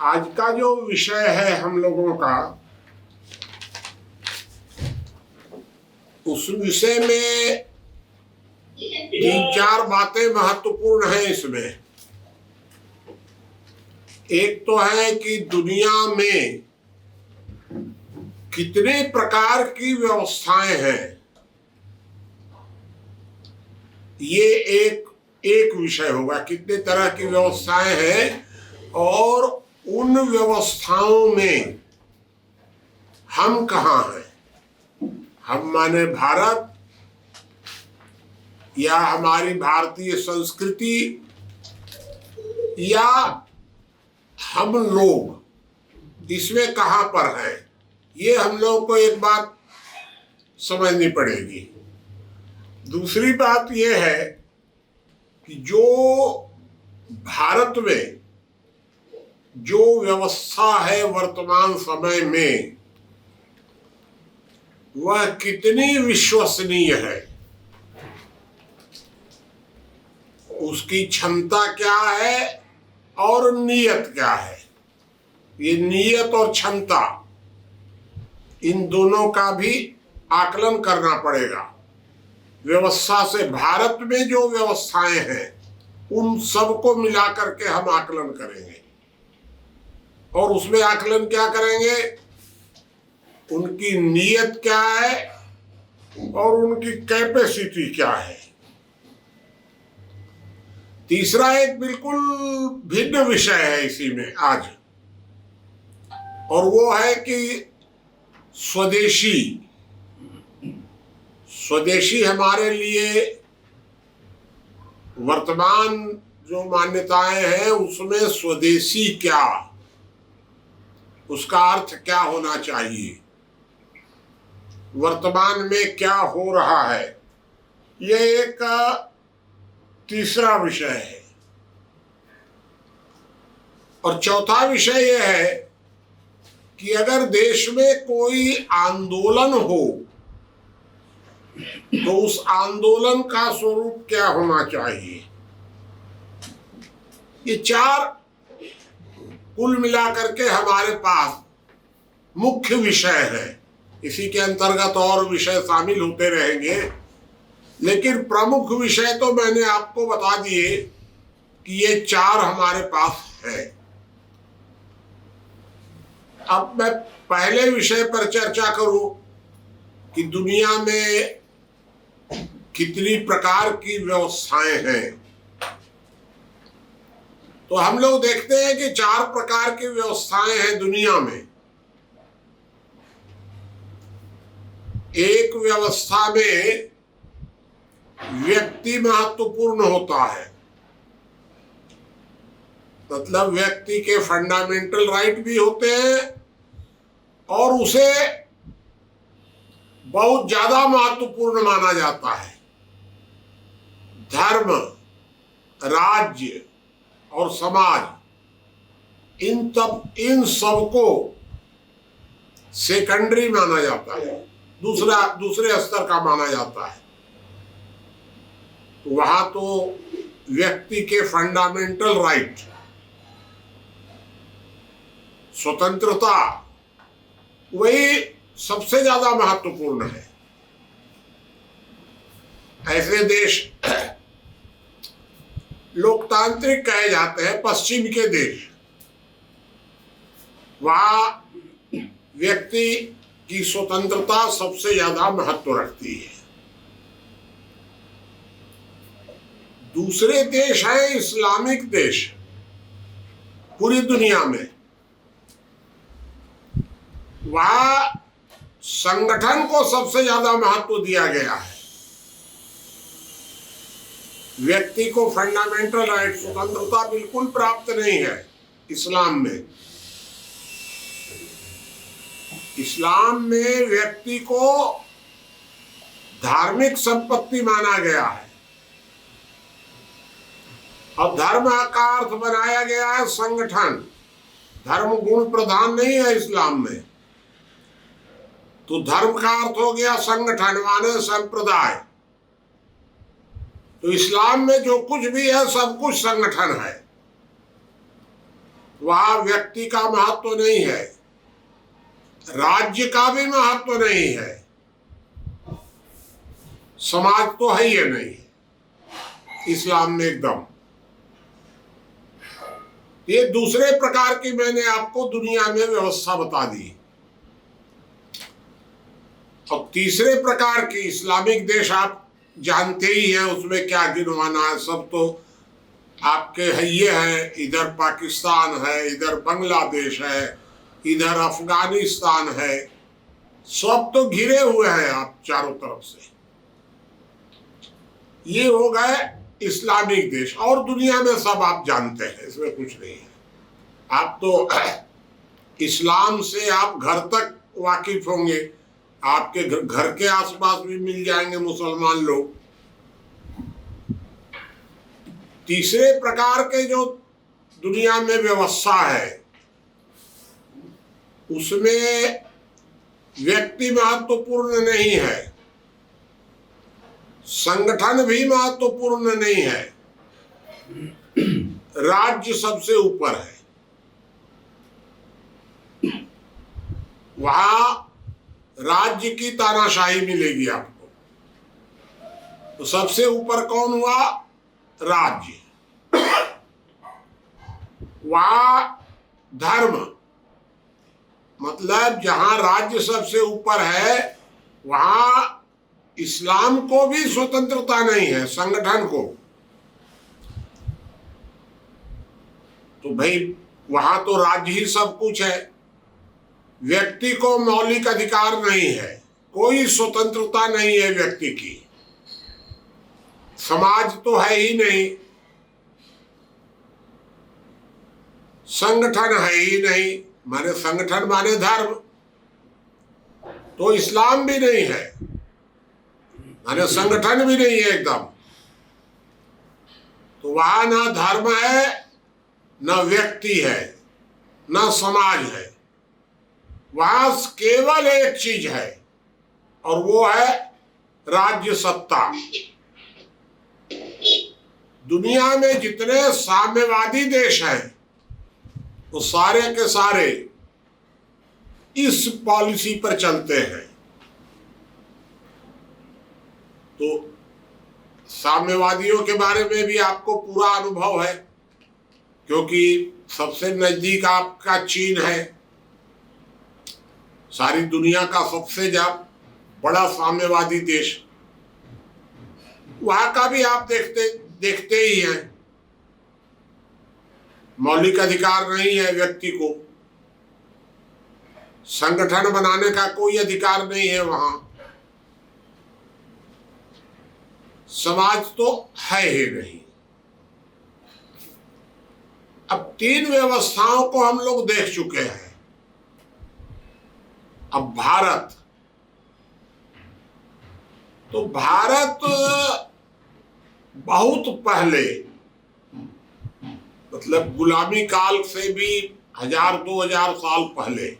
आज का जो विषय है हम लोगों का, उस विषय में तीन चार बातें महत्वपूर्ण हैं इसमें। एक तो है कि दुनिया में कितने प्रकार की व्यवस्थाएं हैं, ये एक विषय होगा। कितने तरह की व्यवस्थाएं हैं और उन व्यवस्थाओं में हम कहाँ हैं। हम माने भारत या हमारी भारतीय संस्कृति या हम लोग इसमें कहाँ पर हैं, ये हम लोग को एक बात समझनी पड़ेगी। दूसरी बात यह है कि जो भारत में जो व्यवस्था है वर्तमान समय में, वह कितनी विश्वसनीय है, उसकी क्षमता क्या है और नीयत क्या है। ये नीयत और क्षमता, इन दोनों का भी आकलन करना पड़ेगा। व्यवस्था से भारत में जो व्यवस्थाएं हैं उन सबको मिला करके हम आकलन करेंगे, और उसमें आकलन क्या करेंगे, उनकी नीयत क्या है और उनकी कैपेसिटी क्या है। तीसरा एक बिल्कुल भिन्न विषय है इसी में आज, और वो है कि स्वदेशी हमारे लिए वर्तमान जो मान्यताएं हैं उसमें स्वदेशी क्या, उसका अर्थ क्या होना चाहिए, वर्तमान में क्या हो रहा है, ये एक तीसरा विषय है। और चौथा विषय यह है कि अगर देश में कोई आंदोलन हो तो उस आंदोलन का स्वरूप क्या होना चाहिए। ये चार कुल मिलाकर के हमारे पास मुख्य विषय है। इसी के अंतर्गत और विषय शामिल होते रहेंगे, लेकिन प्रमुख विषय तो मैंने आपको बता दिए कि ये चार हमारे पास है। अब मैं पहले विषय पर चर्चा करूं कि दुनिया में कितनी प्रकार की व्यवस्थाएं हैं। तो हम लोग देखते हैं कि चार प्रकार की व्यवस्थाएं हैं दुनिया में। एक व्यवस्था में व्यक्ति महत्वपूर्ण होता है, मतलब व्यक्ति के फंडामेंटल राइट भी होते हैं और उसे बहुत ज्यादा महत्वपूर्ण माना जाता है। धर्म, राज्य और समाज, इन सबको सेकेंडरी माना जाता है, दूसरे स्तर का माना जाता है। तो वहां तो व्यक्ति के फंडामेंटल राइट, स्वतंत्रता, वही सबसे ज्यादा महत्वपूर्ण है। ऐसे देश लोकतांत्रिक कहे जाते हैं, पश्चिम के देश, वहां व्यक्ति की स्वतंत्रता सबसे ज्यादा महत्व रखती है। दूसरे देश है इस्लामिक देश, पूरी दुनिया में वहां संगठन को सबसे ज्यादा महत्व दिया गया है। व्यक्ति को फंडामेंटल राइट, स्वतंत्रता बिल्कुल प्राप्त नहीं है इस्लाम में। इस्लाम में व्यक्ति को धार्मिक संपत्ति माना गया है, और धर्म का अर्थ बनाया गया है संगठन। धर्म गुण प्रधान नहीं है इस्लाम में। तो धर्म का अर्थ हो गया संगठन, माने संप्रदाय। तो इस्लाम में जो कुछ भी है सब कुछ संगठन है। वहां व्यक्ति का महत्व नहीं है, राज्य का भी महत्व नहीं है, समाज तो है ही नहीं इस्लाम में एकदम। ये दूसरे प्रकार की मैंने आपको दुनिया में व्यवस्था बता दी। और तीसरे प्रकार की इस्लामिक देश आप जानते ही हैं, उसमें क्या गिनवाना है, सब तो आपके है, ये है, इधर पाकिस्तान है, इधर बांग्लादेश है, इधर अफगानिस्तान है, सब तो घिरे हुए हैं आप चारों तरफ से। ये हो गए इस्लामिक देश। और दुनिया में सब आप जानते हैं, इसमें कुछ नहीं है। आप तो इस्लाम से आप घर तक वाकिफ होंगे, आपके घर के आसपास भी मिल जाएंगे मुसलमान लोग। तीसरे प्रकार के जो दुनिया में व्यवस्था है, उसमें व्यक्ति महत्वपूर्ण नहीं है, संगठन भी महत्वपूर्ण नहीं है, राज्य सबसे ऊपर है। वहां राज्य की तानाशाही मिलेगी आपको। तो सबसे ऊपर कौन हुआ? राज्य। वहां धर्म, मतलब जहां राज्य सबसे ऊपर है वहां इस्लाम को भी स्वतंत्रता नहीं है, संगठन को। तो भाई वहां तो राज्य ही सब कुछ है, व्यक्ति को मौलिक अधिकार नहीं है, कोई स्वतंत्रता नहीं है व्यक्ति की, समाज तो है ही नहीं, संगठन है ही नहीं, माने संगठन माने धर्म, तो इस्लाम भी नहीं है, माने संगठन भी नहीं है एकदम। तो वहां ना धर्म है, ना व्यक्ति है, ना समाज है, वहां केवल एक चीज है और वो है राज्य सत्ता। दुनिया में जितने साम्यवादी देश हैं वो सारे के सारे इस पॉलिसी पर चलते हैं। तो साम्यवादियों के बारे में भी आपको पूरा अनुभव है, क्योंकि सबसे नजदीक आपका चीन है, सारी दुनिया का सबसे बड़ा साम्यवादी देश। वहां का भी आप देखते ही हैं, मौलिक अधिकार नहीं है व्यक्ति को, संगठन बनाने का कोई अधिकार नहीं है वहां, समाज तो है ही नहीं। अब तीन व्यवस्थाओं को हम लोग देख चुके हैं। अब भारत, तो भारत बहुत पहले, मतलब गुलामी काल से भी 1000-2000 साल पहले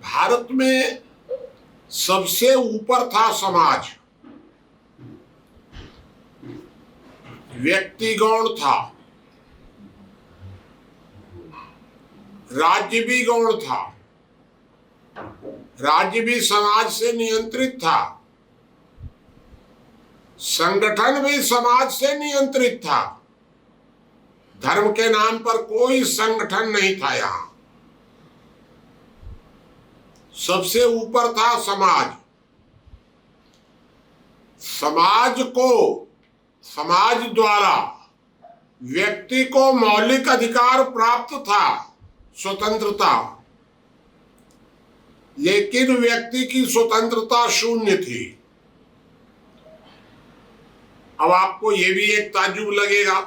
भारत में सबसे ऊपर था समाज, व्यक्ति गौण था, राज्य भी गौण था, राज्य भी समाज से नियंत्रित था, संगठन भी समाज से नियंत्रित था, धर्म के नाम पर कोई संगठन नहीं था यहां, सबसे ऊपर था समाज। समाज द्वारा व्यक्ति को मौलिक अधिकार प्राप्त था, स्वतंत्रता, लेकिन व्यक्ति की स्वतंत्रता शून्य थी। अब आपको यह भी एक ताज्जुब लगेगा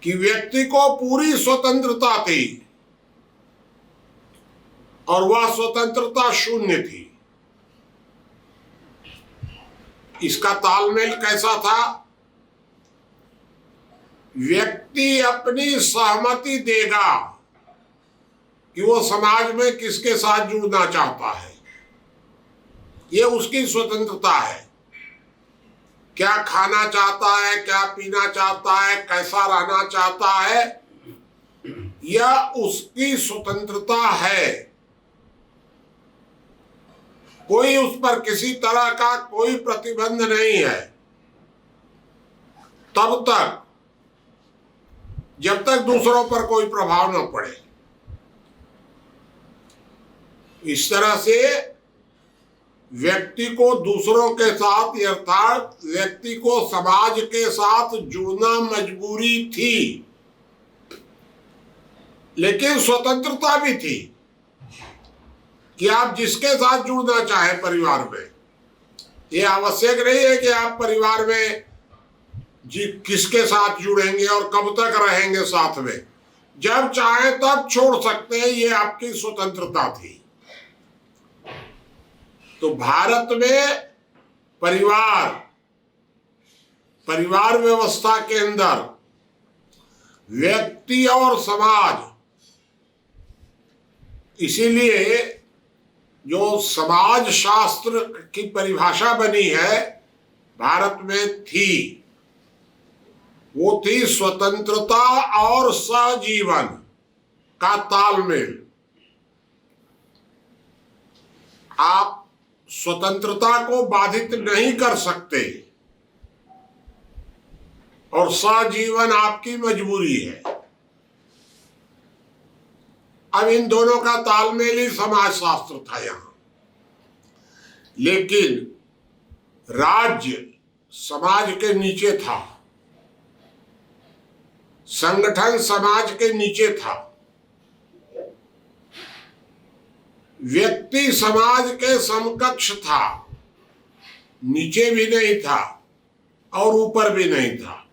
कि व्यक्ति को पूरी स्वतंत्रता थी और वह स्वतंत्रता शून्य थी। इसका तालमेल कैसा था? व्यक्ति अपनी सहमति देगा कि वो समाज में किसके साथ जुड़ना चाहता है, ये उसकी स्वतंत्रता है। क्या खाना चाहता है, क्या पीना चाहता है, कैसा रहना चाहता है, यह उसकी स्वतंत्रता है। कोई उस पर किसी तरह का कोई प्रतिबंध नहीं है तब तक जब तक दूसरों पर कोई प्रभाव न पड़े। इस तरह से व्यक्ति को दूसरों के साथ अर्थात व्यक्ति को समाज के साथ जुड़ना मजबूरी थी, लेकिन स्वतंत्रता भी थी कि आप जिसके साथ जुड़ना चाहे परिवार में। यह आवश्यक नहीं है कि आप परिवार में किसके साथ जुड़ेंगे और कब तक रहेंगे साथ में। जब चाहे तब छोड़ सकते हैं, ये आपकी स्वतंत्रता थी। तो भारत में परिवार व्यवस्था के अंदर व्यक्ति और समाज, इसीलिए जो समाज शास्त्र की परिभाषा बनी है भारत में थी, वो थी स्वतंत्रता और सहजीवन का तालमेल। आप स्वतंत्रता को बाधित नहीं कर सकते और सहजीवन आपकी मजबूरी है। अब इन दोनों का तालमेल ही समाजशास्त्र था यहां। लेकिन राज्य समाज के नीचे था, संगठन समाज के नीचे था, व्यक्ति समाज के समकक्ष था, नीचे भी नहीं था और ऊपर भी नहीं था,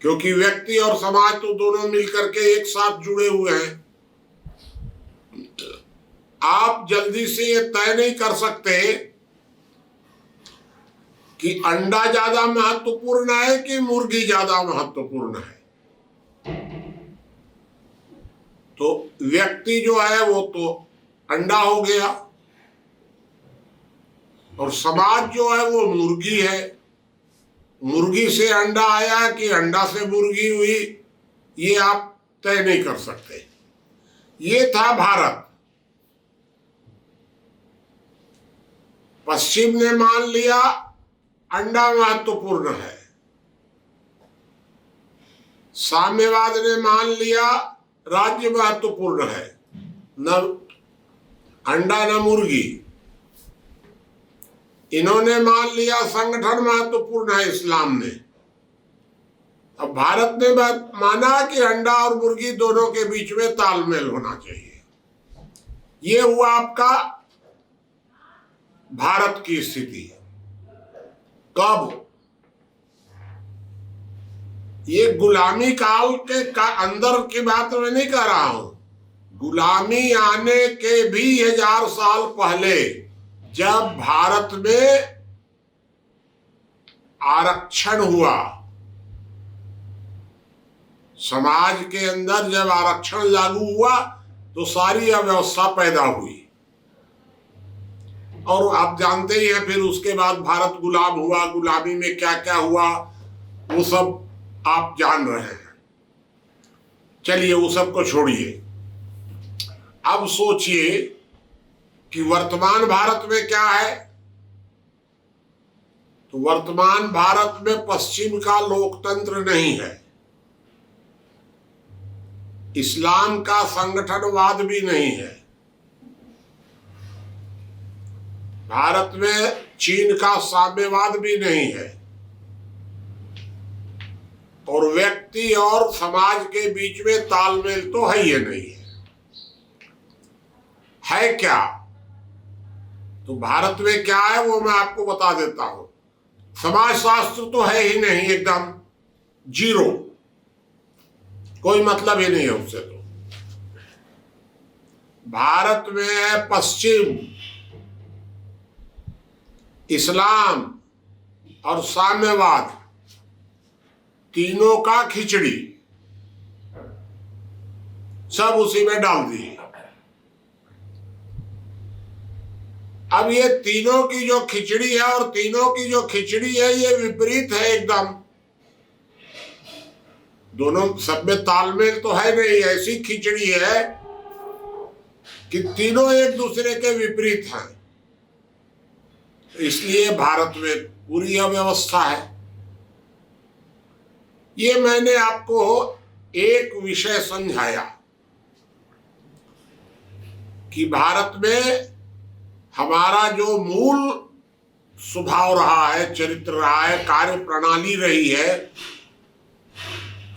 क्योंकि व्यक्ति और समाज तो दोनों मिलकर के एक साथ जुड़े हुए हैं। आप जल्दी से ये तय नहीं कर सकते कि अंडा ज्यादा महत्वपूर्ण है कि मुर्गी ज्यादा महत्वपूर्ण है। तो व्यक्ति जो है वो तो अंडा हो गया और समाज जो है वो मुर्गी है। मुर्गी से अंडा आया कि अंडा से मुर्गी हुई, ये आप तय नहीं कर सकते। ये था भारत। पश्चिम ने मान लिया अंडा महत्वपूर्ण है, साम्यवाद ने मान लिया राज्य महत्वपूर्ण है, न अंडा न मुर्गी। इन्होंने मान लिया संगठन महत्वपूर्ण है, इस्लाम ने। अब भारत ने माना कि अंडा और मुर्गी दोनों के बीच में तालमेल होना चाहिए। ये हुआ आपका भारत की स्थिति। कब? ये गुलामी काल के अंदर की बात मैं नहीं कर रहा हूं। गुलामी आने के भी 1000 साल पहले, जब भारत में आरक्षण हुआ, समाज के अंदर जब आरक्षण लागू हुआ तो सारी अव्यवस्था पैदा हुई। और आप जानते ही हैं फिर उसके बाद भारत गुलाम हुआ। गुलामी में क्या क्या हुआ वो सब आप जान रहे हैं। चलिए वो सब को छोड़िए। अब सोचिए कि वर्तमान भारत में क्या है। तो वर्तमान भारत में पश्चिम का लोकतंत्र नहीं है, इस्लाम का संगठनवाद भी नहीं है, भारत में चीन का साम्यवाद भी नहीं है, और व्यक्ति और समाज के बीच में तालमेल तो है ही नहीं है क्या? तो भारत में क्या है वो मैं आपको बता देता हूं। समाजशास्त्र तो है ही नहीं, एकदम जीरो, कोई मतलब ही नहीं है उससे। तो भारत में है पश्चिम, इस्लाम और साम्यवाद, तीनों का खिचड़ी सब उसी में डाल दी। अब ये तीनों की जो खिचड़ी है और तीनों की जो खिचड़ी है ये विपरीत है एकदम। दोनों सब में तालमेल तो है नहीं, ऐसी खिचड़ी है कि तीनों एक दूसरे के विपरीत हैं। इसलिए भारत में पूरी अव्यवस्था है। ये मैंने आपको एक विषय समझाया कि भारत में हमारा जो मूल स्वभाव रहा है, चरित्र रहा है, कार्य प्रणाली रही है,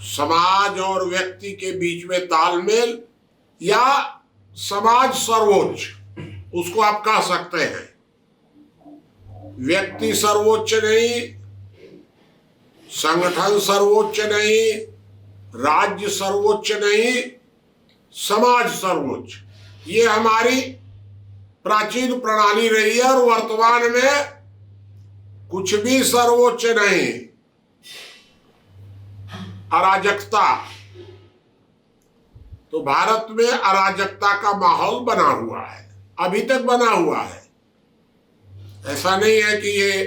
समाज और व्यक्ति के बीच में तालमेल या समाज सर्वोच्च, उसको आप कह सकते हैं। व्यक्ति सर्वोच्च नहीं, संगठन सर्वोच्च नहीं, राज्य सर्वोच्च नहीं, समाज सर्वोच्च, ये हमारी प्राचीन प्रणाली रही है। और वर्तमान में कुछ भी सर्वोच्च नहीं, अराजकता। तो भारत में अराजकता का माहौल बना हुआ है, अभी तक बना हुआ है। ऐसा नहीं है कि ये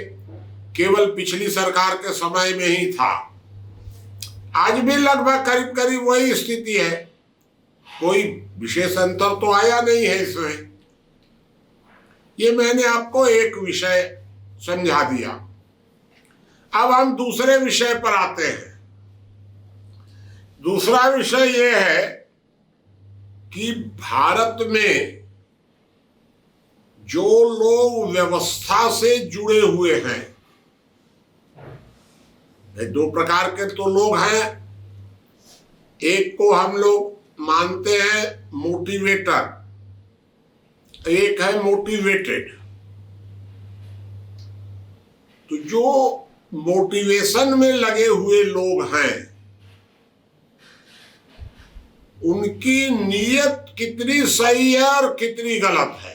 केवल पिछली सरकार के समय में ही था, आज भी लगभग करीब करीब वही स्थिति है। कोई विशेष अंतर तो आया नहीं है इसमें। ये मैंने आपको एक विषय समझा दिया। अब हम दूसरे विषय पर आते हैं। दूसरा विषय यह है कि भारत में जो लोग व्यवस्था से जुड़े हुए हैं, दो प्रकार के तो लोग हैं। एक को हम लोग मानते हैं मोटिवेटर, एक है मोटिवेटेड। तो जो मोटिवेशन में लगे हुए लोग हैं, उनकी नीयत कितनी सही है और कितनी गलत है।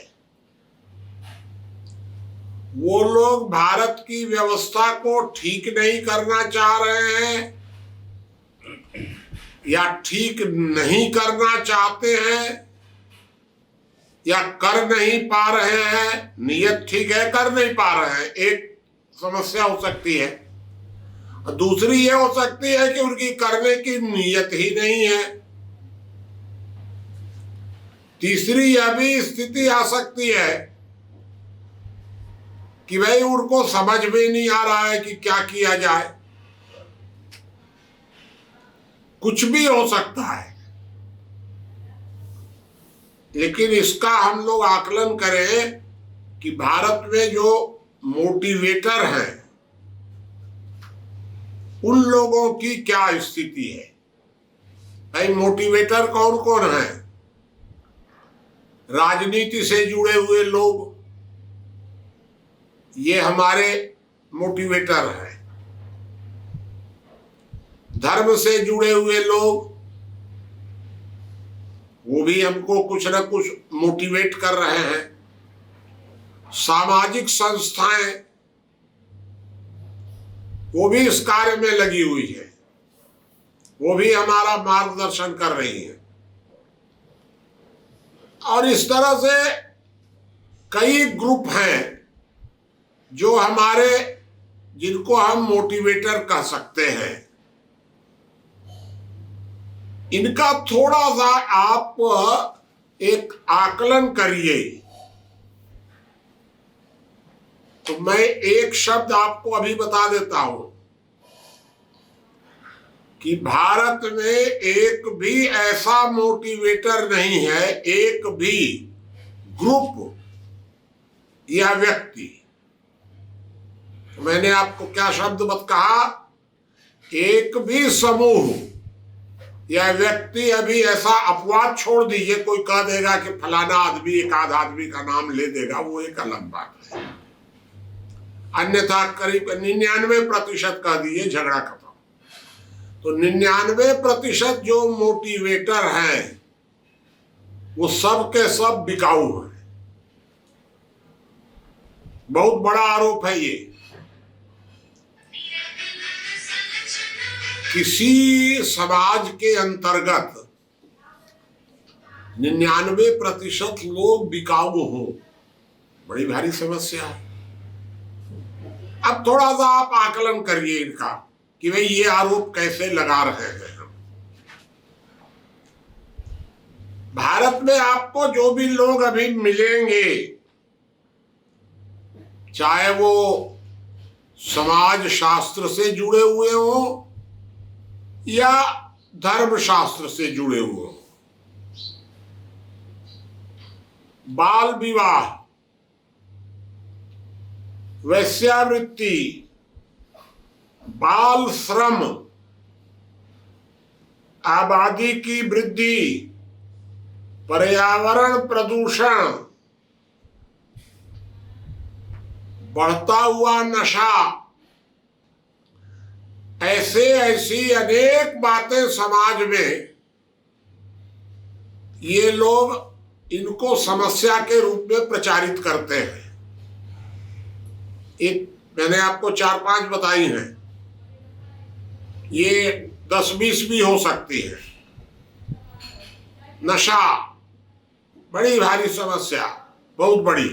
वो लोग भारत की व्यवस्था को ठीक नहीं करना चाह रहे हैं या ठीक नहीं करना चाहते हैं या कर नहीं पा रहे हैं। नियत ठीक है, कर नहीं पा रहे हैं, एक समस्या हो सकती है। और दूसरी ये हो सकती है कि उनकी करने की नियत ही नहीं है। तीसरी यह भी स्थिति आ सकती है कि भाई उनको समझ में नहीं आ रहा है कि क्या किया जाए। कुछ भी हो सकता है, लेकिन इसका हम लोग आकलन करें कि भारत में जो मोटिवेटर हैं, उन लोगों की क्या स्थिति है। भाई मोटिवेटर कौन कौन है? राजनीति से जुड़े हुए लोग, ये हमारे मोटिवेटर हैं। धर्म से जुड़े हुए लोग, वो भी हमको कुछ न कुछ मोटिवेट कर रहे हैं। सामाजिक संस्थाएं, वो भी इस कार्य में लगी हुई है, वो भी हमारा मार्गदर्शन कर रही है। और इस तरह से कई ग्रुप हैं जो हमारे, जिनको हम मोटिवेटर कह सकते हैं। इनका थोड़ा सा आप एक आकलन करिए। तो मैं एक शब्द आपको अभी बता देता हूं कि भारत में एक भी ऐसा मोटिवेटर नहीं है, एक भी ग्रुप या व्यक्ति। मैंने आपको क्या शब्द मत कहा? एक भी समूह या व्यक्ति अभी ऐसा अपवाद छोड़ दीजिए, कोई कह देगा कि फलाना आदमी, एक आध आदमी का नाम ले देगा, वो एक अलग बात है। अन्यथा करीब 99% कह दीजिए, झगड़ा खत्म। तो 99% जो मोटिवेटर हैं, वो सब के सब बिकाऊ हैं। बहुत बड़ा आरोप है ये। किसी समाज के अंतर्गत 99% लोग बिकाऊ हो, बड़ी भारी समस्या है। अब थोड़ा सा आप आकलन करिए इनका कि भाई ये आरोप कैसे लगा रहे हैं हम। भारत में आपको जो भी लोग अभी मिलेंगे, चाहे वो समाज शास्त्र से जुड़े हुए हो या धर्म शास्त्र से जुड़े हुए हो, बाल विवाह, वेश्यावृत्ति, बाल श्रम, आबादी की वृद्धि, पर्यावरण प्रदूषण, बढ़ता हुआ नशा, ऐसी अनेक बातें समाज में ये लोग इनको समस्या के रूप में प्रचारित करते हैं। एक मैंने आपको 4-5 बताई हैं, ये 10-20 भी हो सकती है। नशा बड़ी भारी समस्या, बहुत बड़ी।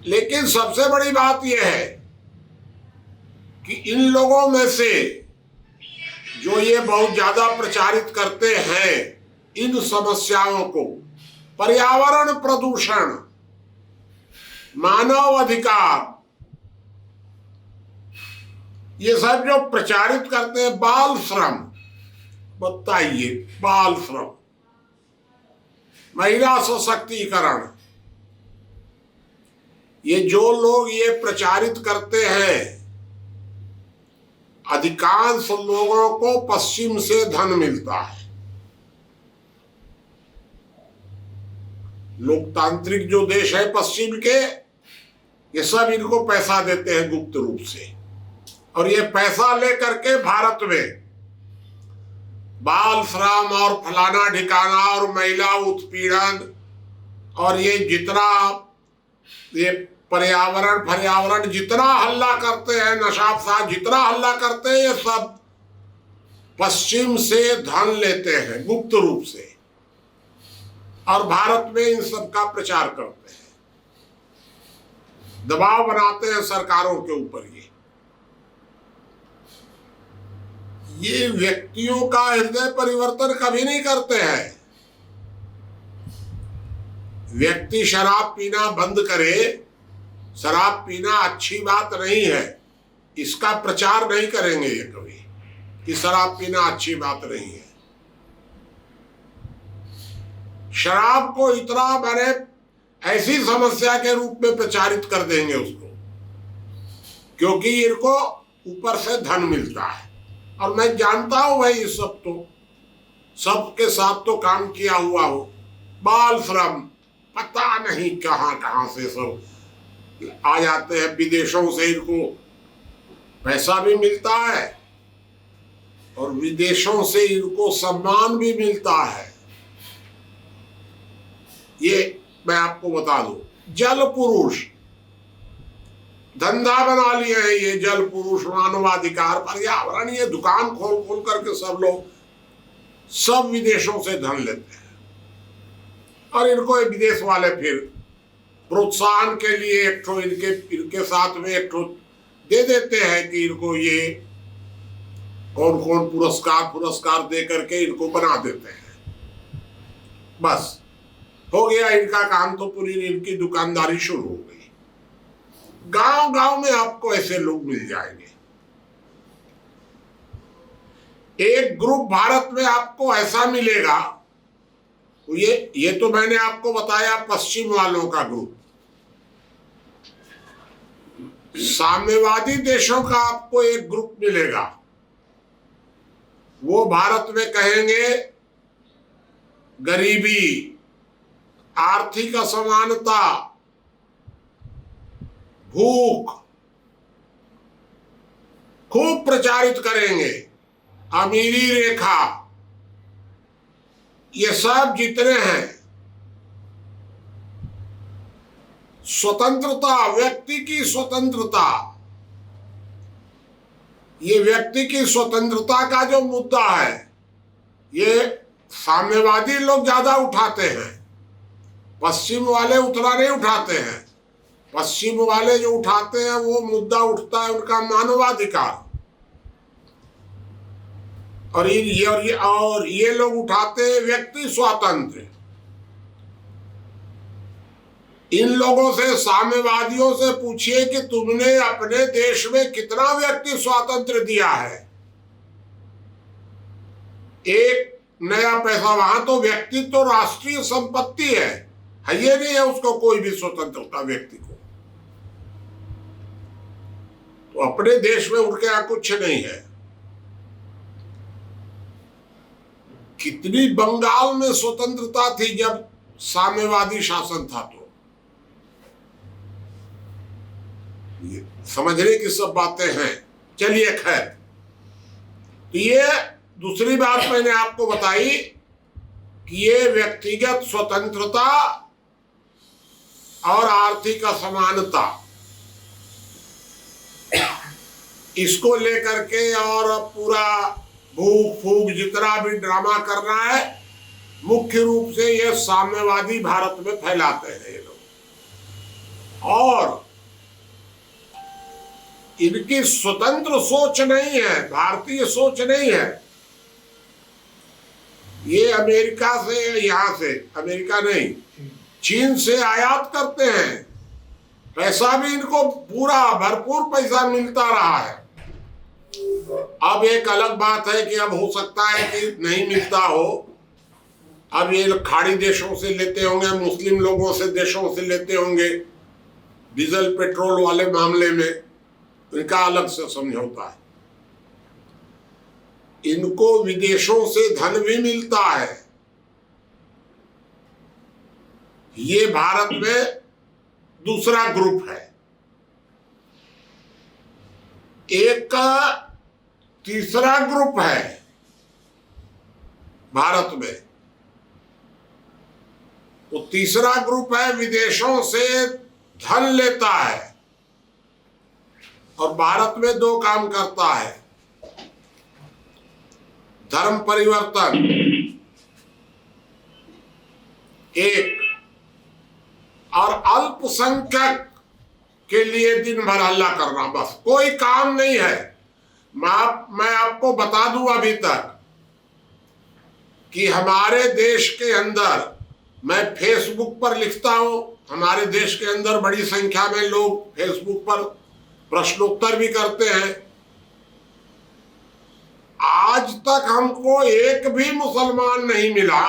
लेकिन सबसे बड़ी बात यह है कि इन लोगों में से जो ये बहुत ज्यादा प्रचारित करते हैं इन समस्याओं को, पर्यावरण प्रदूषण, मानव अधिकार, ये सब जो प्रचारित करते हैं, बाल श्रम, बताइए, बाल श्रम, महिला सशक्तिकरण, ये जो लोग ये प्रचारित करते हैं, अधिकांश लोगों को पश्चिम से धन मिलता है। लोकतांत्रिक जो देश है पश्चिम के, ये सब इनको पैसा देते हैं गुप्त रूप से, और ये पैसा लेकर के भारत में बाल श्रम और फलाना ठिकाना और महिला उत्पीड़न और ये जितना ये पर्यावरण जितना हल्ला करते हैं, नशा जितना हल्ला करते हैं, ये सब पश्चिम से धन लेते हैं गुप्त रूप से और भारत में इन सब का प्रचार करते हैं, दबाव बनाते हैं सरकारों के ऊपर। ये व्यक्तियों का हृदय परिवर्तन कभी नहीं करते हैं। व्यक्ति शराब पीना बंद करे, शराब पीना अच्छी बात नहीं है, इसका प्रचार नहीं करेंगे ये कभी कि शराब पीना अच्छी बात नहीं है। शराब को इतना बड़े ऐसी समस्या के रूप में प्रचारित कर देंगे उसको, क्योंकि इनको ऊपर से धन मिलता है। और मैं जानता हूं भाई, इस सब तो सबके साथ तो काम किया हुआ हो। बाल श्रम, पता नहीं कहां कहां से सब आ जाते हैं, विदेशों से इनको पैसा भी मिलता है और विदेशों से इनको सम्मान भी मिलता है। ये मैं आपको बता दूं, जल पुरुष धंधा बना लिए हैं ये, जल पुरुष, मानवाधिकार, पर्यावरण, ये दुकान खोल खोल करके सब लोग सब विदेशों से धन लेते हैं और इनको ये विदेश वाले फिर प्रोत्साहन के लिए एक ठो इनके साथ में एक ठो दे देते हैं कि इनको ये कौन कौन पुरस्कार दे करके इनको बना देते हैं। बस हो गया इनका काम, तो पूरी इनकी दुकानदारी शुरू हो गई। गांव गांव में आपको ऐसे लोग मिल जाएंगे। एक ग्रुप भारत में आपको ऐसा मिलेगा, ये तो मैंने आपको बताया पश्चिम वालों का ग्रुप। साम्यवादी देशों का आपको एक ग्रुप मिलेगा, वो भारत में कहेंगे गरीबी, आर्थिक असमानता, भूख खूब प्रचारित करेंगे, अमीरी रेखा, ये सब जितने हैं, स्वतंत्रता, व्यक्ति की स्वतंत्रता, ये व्यक्ति की स्वतंत्रता का जो मुद्दा है ये साम्यवादी लोग ज्यादा उठाते हैं। पश्चिम वाले उतना नहीं उठाते हैं। पश्चिम वाले जो उठाते हैं वो मुद्दा उठता है उनका मानवाधिकार, और ये लोग उठाते हैं व्यक्ति स्वातंत्र्य। इन लोगों से, साम्यवादियों से पूछिए कि तुमने अपने देश में कितना व्यक्ति स्वातंत्र्य दिया है। एक नया पैसा, वहां तो व्यक्ति तो राष्ट्रीय संपत्ति है, ये नहीं है उसको कोई भी स्वतंत्रता व्यक्ति को। तो अपने देश में उनके यहां कुछ नहीं है। कितनी बंगाल में स्वतंत्रता थी जब साम्यवादी शासन था। तो ये समझने की सब बातें हैं। चलिए खैर, तो ये दूसरी बात मैंने आपको बताई कि ये व्यक्तिगत स्वतंत्रता और आर्थिक असमानता, इसको लेकर के और पूरा भूख फूक जितना भी ड्रामा करना है, मुख्य रूप से ये साम्यवादी भारत में फैलाते हैं ये लोग। और इनकी स्वतंत्र सोच नहीं है, भारतीय सोच नहीं है। ये अमेरिका से, यहां से, अमेरिका नहीं, चीन से आयात करते हैं। पैसा भी इनको पूरा भरपूर पैसा मिलता रहा है। अब एक अलग बात है कि अब हो सकता है कि नहीं मिलता हो। अब ये खाड़ी देशों से लेते होंगे, मुस्लिम लोगों से, देशों से लेते होंगे डीजल पेट्रोल वाले मामले में, इनका अलग से समझौता है। इनको विदेशों से धन भी मिलता है। ये भारत में दूसरा ग्रुप है। एक का तीसरा ग्रुप है भारत में। तो तीसरा ग्रुप है विदेशों से धन लेता है और भारत में दो काम करता है: धर्म परिवर्तन एक, और अल्पसंख्यक के लिए दिन भर हल्ला करना, बस कोई काम नहीं है। मैं आपको बता दूं अभी तक कि हमारे देश के अंदर, मैं फेसबुक पर लिखता हूं, हमारे देश के अंदर बड़ी संख्या में लोग फेसबुक पर प्रश्नोत्तर भी करते हैं। आज तक हमको एक भी मुसलमान नहीं मिला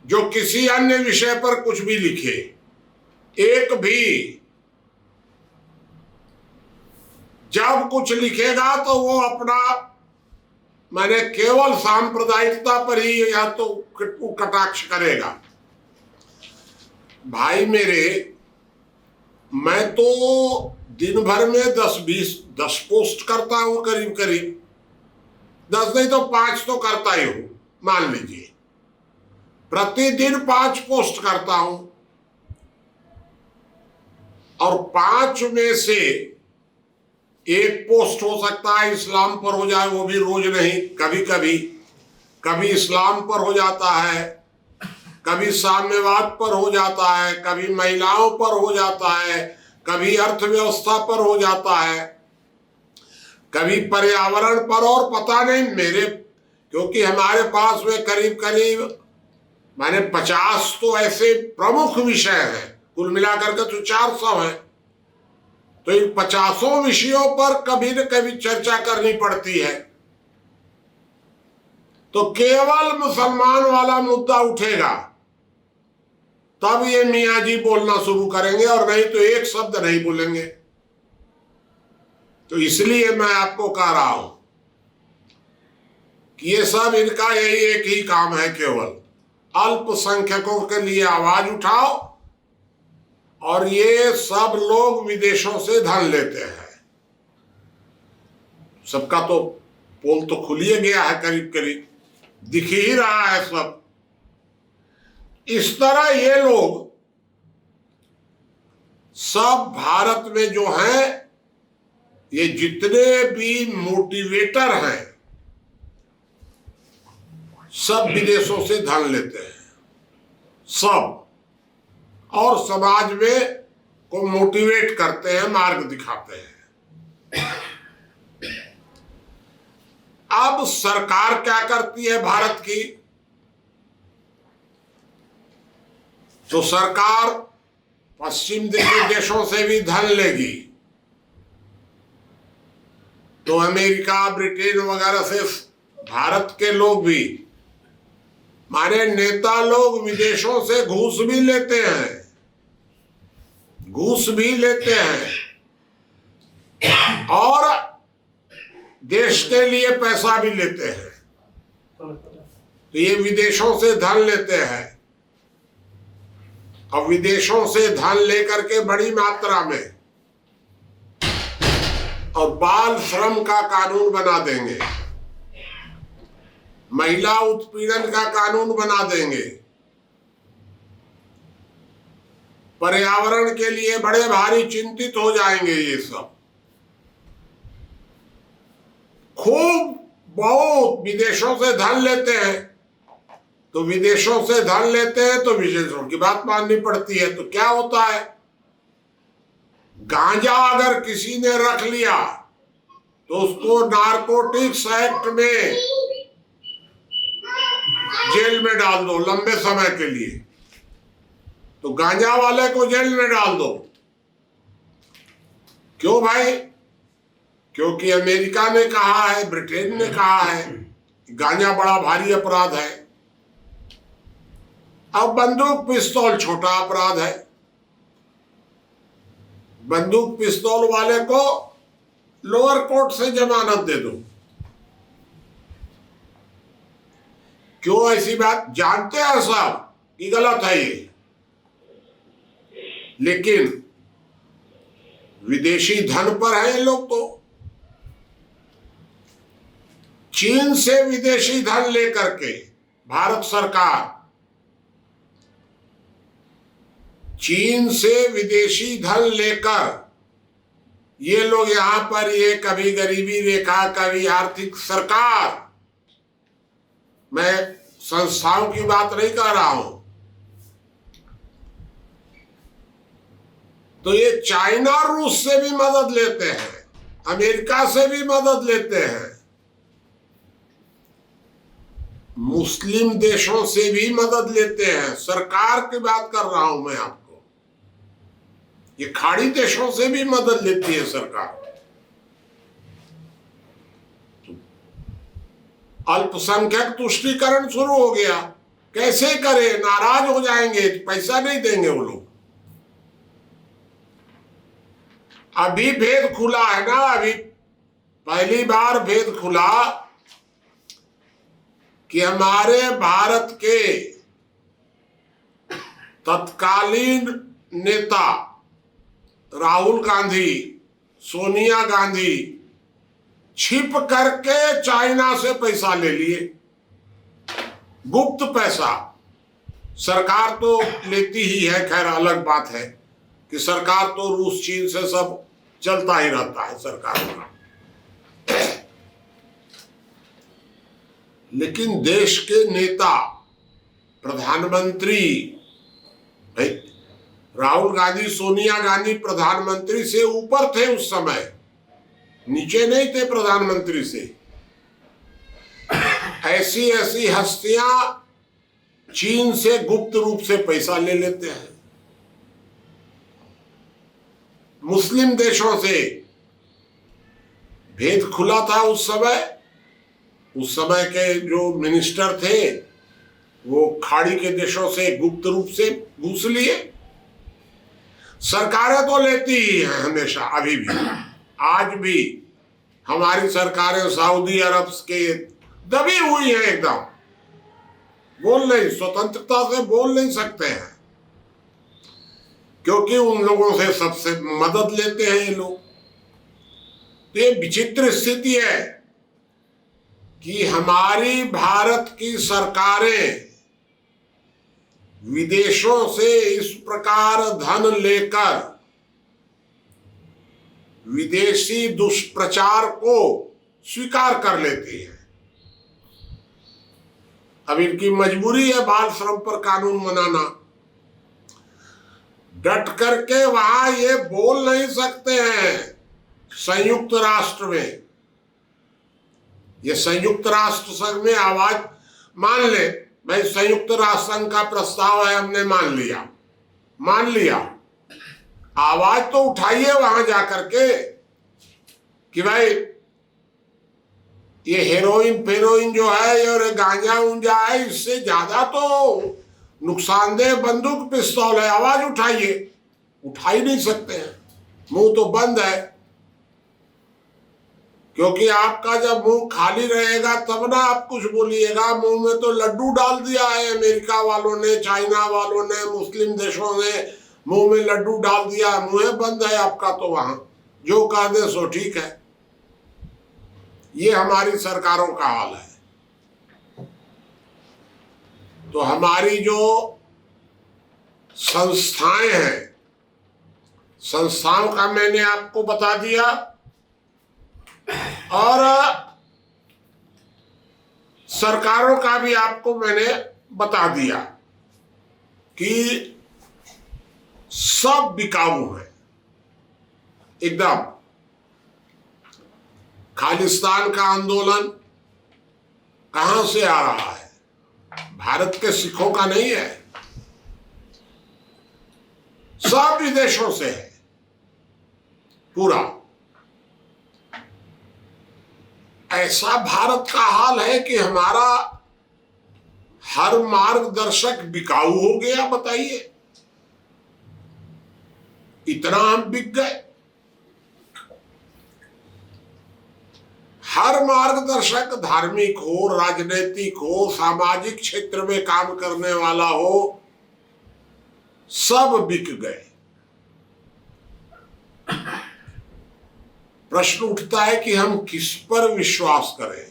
जो किसी अन्य विषय पर कुछ भी लिखे, एक भी। जब कुछ लिखेगा तो वो अपना, मैंने केवल सांप्रदायिकता पर ही या तो कटाक्ष करेगा। भाई मेरे, मैं तो दिन भर में 10 पोस्ट करता हूं, करीब करीब 10 नहीं तो 5 तो करता ही हूं, मान लीजिए प्रतिदिन 5 पोस्ट करता हूं। और 5 में से एक पोस्ट हो सकता है इस्लाम पर हो जाए, वो भी रोज नहीं, कभी कभी। कभी इस्लाम पर हो जाता है, कभी साम्यवाद पर हो जाता है, कभी महिलाओं पर हो जाता है, कभी अर्थव्यवस्था पर हो जाता है, कभी पर्यावरण पर, और पता नहीं मेरे, क्योंकि हमारे पास में करीब करीब मैंने 50 तो ऐसे प्रमुख विषय हैं, कुल मिलाकर के तो 400 हैं। तो इन 50 विषयों पर कभी न कभी चर्चा करनी पड़ती है। तो केवल मुसलमान वाला मुद्दा उठेगा तब ये मियाँ जी बोलना शुरू करेंगे, और नहीं तो एक शब्द नहीं बोलेंगे। तो इसलिए मैं आपको कह रहा हूं कि ये सब इनका यही एक ही काम है, केवल अल्पसंख्यकों के लिए आवाज उठाओ। और ये सब लोग विदेशों से धन लेते हैं। सबका तो पोल तो खुल ही गया है, करीब करीब दिख ही रहा है सब। इस तरह ये लोग सब भारत में जो हैं, ये जितने भी मोटिवेटर हैं, सब विदेशों से धन लेते हैं। सब, और समाज में को मोटिवेट करते हैं, मार्ग दिखाते हैं। अब सरकार क्या करती है भारत की? तो सरकार पश्चिम देशों से भी धन लेगी, तो अमेरिका, ब्रिटेन वगैरह से भारत के लोग भी, माने नेता लोग विदेशों से घूस भी लेते हैं, घूस भी लेते हैं, और देश के लिए पैसा भी लेते हैं। तो ये विदेशों से धन लेते हैं, और विदेशों से धन लेकर के बड़ी मात्रा में और बाल श्रम का कानून बना देंगे, महिला उत्पीड़न का कानून बना देंगे, पर्यावरण के लिए बड़े भारी चिंतित हो जाएंगे। ये सब खूब बहुत विदेशों से धन लेते हैं, तो विदेशों से धन लेते हैं तो विदेशों की बात माननी पड़ती है। तो क्या होता है, गांजा अगर किसी ने रख लिया तो उसको नारकोटिक्स एक्ट में जेल में डाल दो लंबे समय के लिए, तो गांजा वाले को जेल में डाल दो। क्यों भाई? क्योंकि अमेरिका ने कहा है, ब्रिटेन ने कहा है कि गांजा बड़ा भारी अपराध है। अब बंदूक पिस्तौल छोटा अपराध है, बंदूक पिस्तौल वाले को लोअर कोर्ट से जमानत दे दो। क्यों ऐसी बात? जानते हैं साहब कि गलत है ये, लेकिन विदेशी धन पर है लोग। तो चीन से विदेशी धन लेकर के भारत सरकार, चीन से विदेशी धन लेकर ये लोग यहां पर, ये कभी गरीबी रेखा, कभी आर्थिक, सरकार, मैं संस्थाओं की बात नहीं कर रहा हूं, तो ये चाइना रूस से भी मदद लेते हैं, अमेरिका से भी मदद लेते हैं, मुस्लिम देशों से भी मदद लेते हैं। सरकार की बात कर रहा हूं मैं आपको, ये खाड़ी देशों से भी मदद लेती है सरकार। अल्पसंख्यक तुष्टीकरण शुरू हो गया, कैसे करे? नाराज हो जाएंगे, पैसा नहीं देंगे वो लोग। अभी भेद खुला है ना, अभी पहली बार भेद खुला कि हमारे भारत के तत्कालीन नेता राहुल गांधी, सोनिया गांधी छिप करके चाइना से पैसा ले लिए, गुप्त पैसा। सरकार तो लेती ही है, खैर अलग बात है कि सरकार तो रूस चीन से सब चलता ही रहता है सरकार का, लेकिन देश के नेता, प्रधानमंत्री, भाई राहुल गांधी, सोनिया गांधी प्रधानमंत्री से ऊपर थे उस समय, नीचे नहीं थे प्रधानमंत्री से। ऐसी ऐसी हस्तियां चीन से गुप्त रूप से पैसा ले लेते हैं। मुस्लिम देशों से भेद खुला था उस समय के जो मिनिस्टर थे वो खाड़ी के देशों से गुप्त रूप से घूस लिए। सरकारें तो लेती ही हैं हमेशा, अभी भी, आज भी हमारी सरकारें सऊदी अरब के दबी हुई है एकदम, बोल नहीं, स्वतंत्रता से बोल नहीं सकते हैं, क्योंकि उन लोगों से सबसे मदद लेते हैं ये लोग। तो ये विचित्र स्थिति है कि हमारी भारत की सरकारें विदेशों से इस प्रकार धन लेकर विदेशी दुष्प्रचार को स्वीकार कर लेती है। अब इनकी मजबूरी है बाल श्रम पर कानून बनाना। डट करके वहां ये बोल नहीं सकते हैं संयुक्त राष्ट्र में। ये संयुक्त राष्ट्र संघ में आवाज मान ले भाई, संयुक्त राष्ट्र संघ का प्रस्ताव है, हमने मान लिया, आवाज तो उठाइए वहां जाकर के कि भाई ये हेरोइन फेरोइन जो है और गांजा उंजा है, इससे ज्यादा तो नुकसानदेह बंदूक पिस्तौल है, आवाज उठाइए। उठा ही नहीं सकते हैं, मुंह तो बंद है। क्योंकि आपका जब मुंह खाली रहेगा तब ना आप कुछ बोलिएगा। मुंह में तो लड्डू डाल दिया है अमेरिका वालों ने, चाइना वालों ने, मुस्लिम देशों ने मुंह में लड्डू डाल दिया, मुंह बंद है आपका। तो वहां जो कह दे सो ठीक है। ये हमारी सरकारों का हाल है। तो हमारी जो संस्थाएं हैं, संस्थाओं का मैंने आपको बता दिया, और सरकारों का भी आपको मैंने बता दिया कि सब बिकाऊ है एकदम। खालिस्तान का आंदोलन कहां से आ रहा है? भारत के सिखों का नहीं है, सब विदेशों से है पूरा। ऐसा भारत का हाल है कि हमारा हर मार्गदर्शक बिकाऊ हो गया। बताइए, इतना हम बिक गए। हर मार्गदर्शक, धार्मिक हो, राजनीतिक हो, सामाजिक क्षेत्र में काम करने वाला हो, सब बिक गए। प्रश्न उठता है कि हम किस पर विश्वास करें?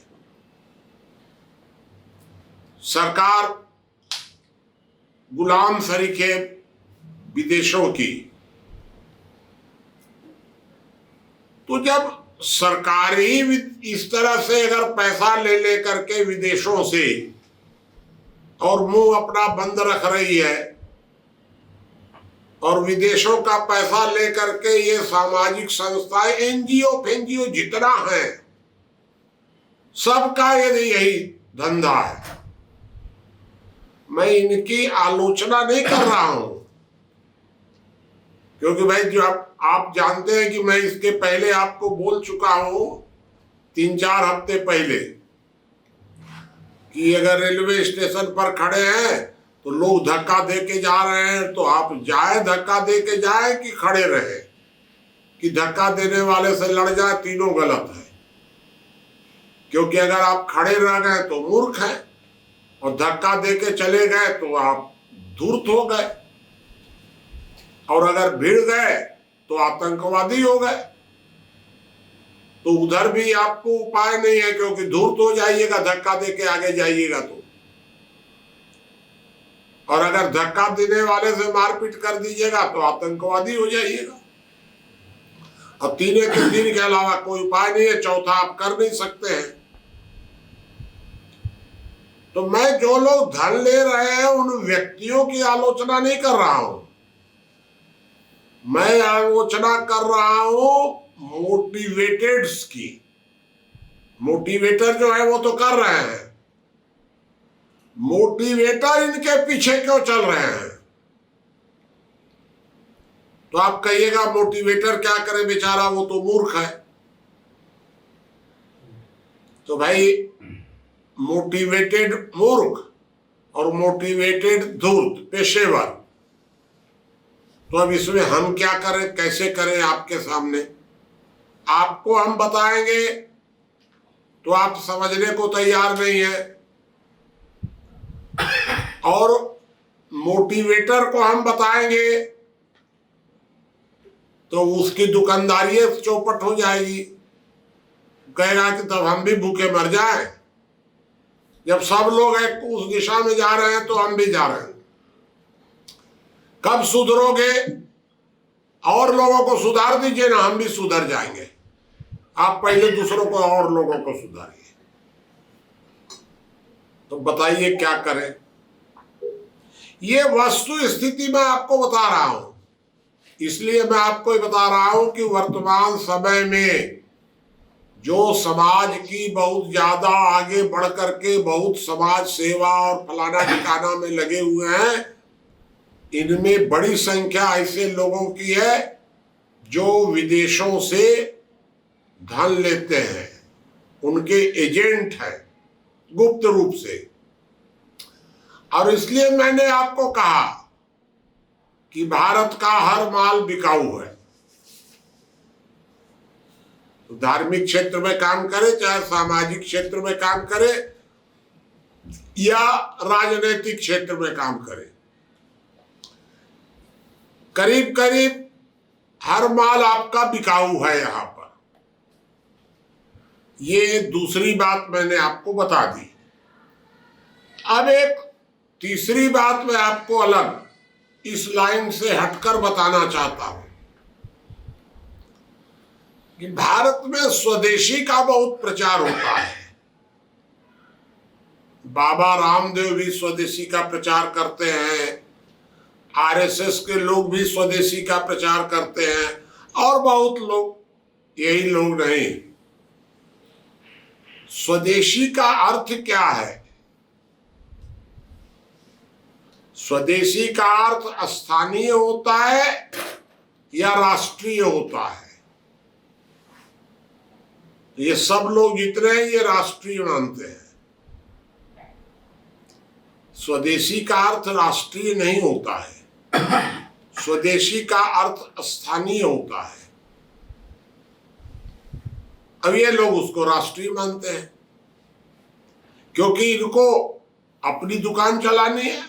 सरकार गुलाम शरीके विदेशों की, तो जब सरकार ही इस तरह से अगर पैसा ले ले करके विदेशों से और मुंह अपना बंद रख रही है, और विदेशों का पैसा लेकर के ये सामाजिक संस्थाएं, एनजीओ फेनजीओ जितना है, सबका यही धंधा है। मैं इनकी आलोचना नहीं कर रहा हूं, क्योंकि भाई जो आप जानते हैं कि मैं इसके पहले आपको बोल चुका हूं 3-4 हफ्ते पहले कि अगर रेलवे स्टेशन पर खड़े हैं तो लोग धक्का दे के जा रहे हैं, तो आप जाए धक्का दे के जाए कि खड़े रहे, कि धक्का देने वाले से लड़ जाए, तीनों गलत है। क्योंकि अगर आप खड़े रह गए तो मूर्ख हैं, और धक्का दे के चले गए तो आप धूर्त हो गए, और अगर भिड़ गए तो आतंकवादी हो गए। तो उधर भी आपको उपाय नहीं है, क्योंकि धूर्त हो जाइएगा धक्का दे के आगे जाइएगा तो, और अगर धक्का देने वाले से मारपीट कर दीजिएगा तो आतंकवादी हो जाइएगा। अब तीन के अलावा कोई उपाय नहीं है, चौथा आप कर नहीं सकते हैं। तो मैं जो लोग धन ले रहे हैं उन व्यक्तियों की आलोचना नहीं कर रहा हूं, मैं आलोचना कर रहा हूं मोटिवेटेड्स की। मोटिवेटर जो है वो तो कर रहे हैं, मोटिवेटर इनके पीछे क्यों चल रहे हैं? तो आप कहिएगा मोटिवेटर क्या करे बेचारा, वो तो मूर्ख है। तो भाई मोटिवेटेड मूर्ख और मोटिवेटेड धूर्त पेशेवर, तो अब इसमें हम क्या करें, कैसे करें? आपके सामने आपको हम बताएंगे तो आप समझने को तैयार नहीं है, और मोटिवेटर को हम बताएंगे तो उसकी दुकानदारी चौपट हो जाएगी। कहेगा कि तब हम भी भूखे मर जाएं, जब सब लोग एक उस दिशा में जा रहे हैं तो हम भी जा रहे हैं। कब सुधरोगे? और लोगों को सुधार दीजिए ना, हम भी सुधर जाएंगे। आप पहले दूसरों को और लोगों को सुधारिए। तो बताइए क्या करें। ये वस्तु स्थिति मैं आपको बता रहा हूं, इसलिए मैं आपको ये बता रहा हूं कि वर्तमान समय में जो समाज की बहुत ज्यादा आगे बढ़ करके बहुत समाज सेवा और फलाना ठिकाना में लगे हुए हैं, इनमें बड़ी संख्या ऐसे लोगों की है जो विदेशों से धन लेते हैं, उनके एजेंट हैं गुप्त रूप से। और इसलिए मैंने आपको कहा कि भारत का हर माल बिकाऊ है। तो धार्मिक क्षेत्र में काम करे, चाहे सामाजिक क्षेत्र में काम करे या राजनीतिक क्षेत्र में काम करे, करीब करीब हर माल आपका बिकाऊ है यहां पर। ये दूसरी बात मैंने आपको बता दी। अब एक तीसरी बात मैं आपको अलग इस लाइन से हटकर बताना चाहता हूं कि भारत में स्वदेशी का बहुत प्रचार होता है। बाबा रामदेव भी स्वदेशी का प्रचार करते हैं, आरएसएस के लोग भी स्वदेशी का प्रचार करते हैं, और बहुत लोग, यही लोग नहीं। स्वदेशी का अर्थ क्या है? स्वदेशी का अर्थ स्थानीय होता है या राष्ट्रीय होता है? ये सब लोग जितने हैं ये राष्ट्रीय मानते हैं। स्वदेशी का अर्थ राष्ट्रीय नहीं होता है, स्वदेशी का अर्थ स्थानीय होता है। अब ये लोग उसको राष्ट्रीय मानते हैं क्योंकि इनको अपनी दुकान चलानी है,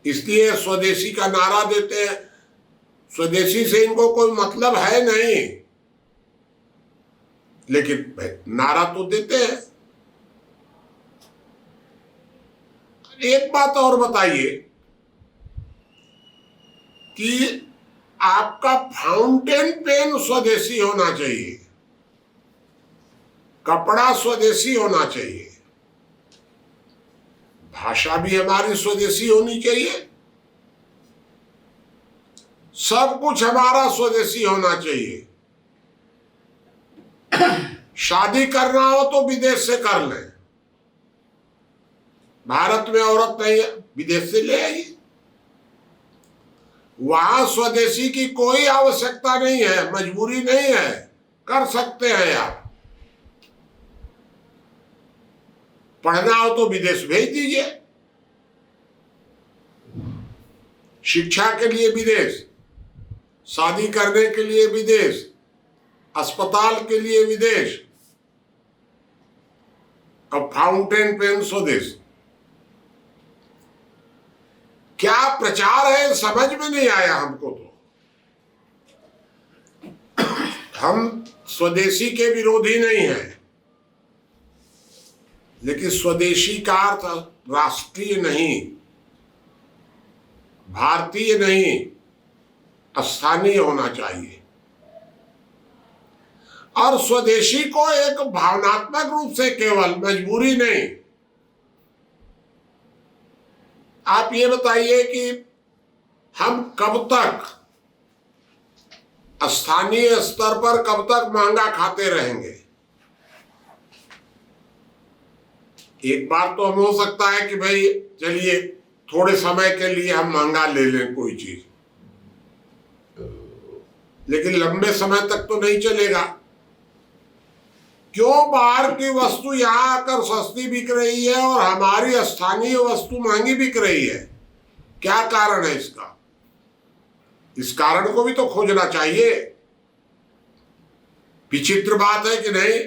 इसलिए स्वदेशी का नारा देते हैं। स्वदेशी से इनको कोई मतलब है नहीं, लेकिन नारा तो देते हैं। एक बात और बताइए कि आपका फाउंटेन पेन स्वदेशी होना चाहिए, कपड़ा स्वदेशी होना चाहिए, भाषा भी हमारी स्वदेशी होनी चाहिए, सब कुछ हमारा स्वदेशी होना चाहिए। शादी करना हो तो विदेश से कर लें, भारत में औरत नहीं, विदेश से ले आइए। वहां स्वदेशी की कोई आवश्यकता नहीं है, मजबूरी नहीं है, कर सकते हैं आप। पढ़ना हो तो विदेश भेज दीजिए, शिक्षा के लिए विदेश, शादी करने के लिए विदेश, अस्पताल के लिए विदेश। अब फाउंटेन पेन स्वदेश क्या प्रचार है समझ में नहीं आया हमको। तो हम स्वदेशी के विरोधी नहीं हैं, लेकिन स्वदेशी का अर्थ राष्ट्रीय नहीं, भारतीय नहीं, स्थानीय होना चाहिए। और स्वदेशी को एक भावनात्मक रूप से केवल, मजबूरी नहीं। आप ये बताइए कि हम कब तक स्थानीय स्तर पर कब तक महंगा खाते रहेंगे? एक बार तो हम हो सकता है कि भाई चलिए थोड़े समय के लिए हम महंगा ले लें कोई चीज, लेकिन लंबे समय तक तो नहीं चलेगा। क्यों बाहर की वस्तु यहां आकर सस्ती बिक रही है और हमारी स्थानीय वस्तु महंगी बिक रही है? क्या कारण है इसका? इस कारण को भी तो खोजना चाहिए। विचित्र बात है कि नहीं,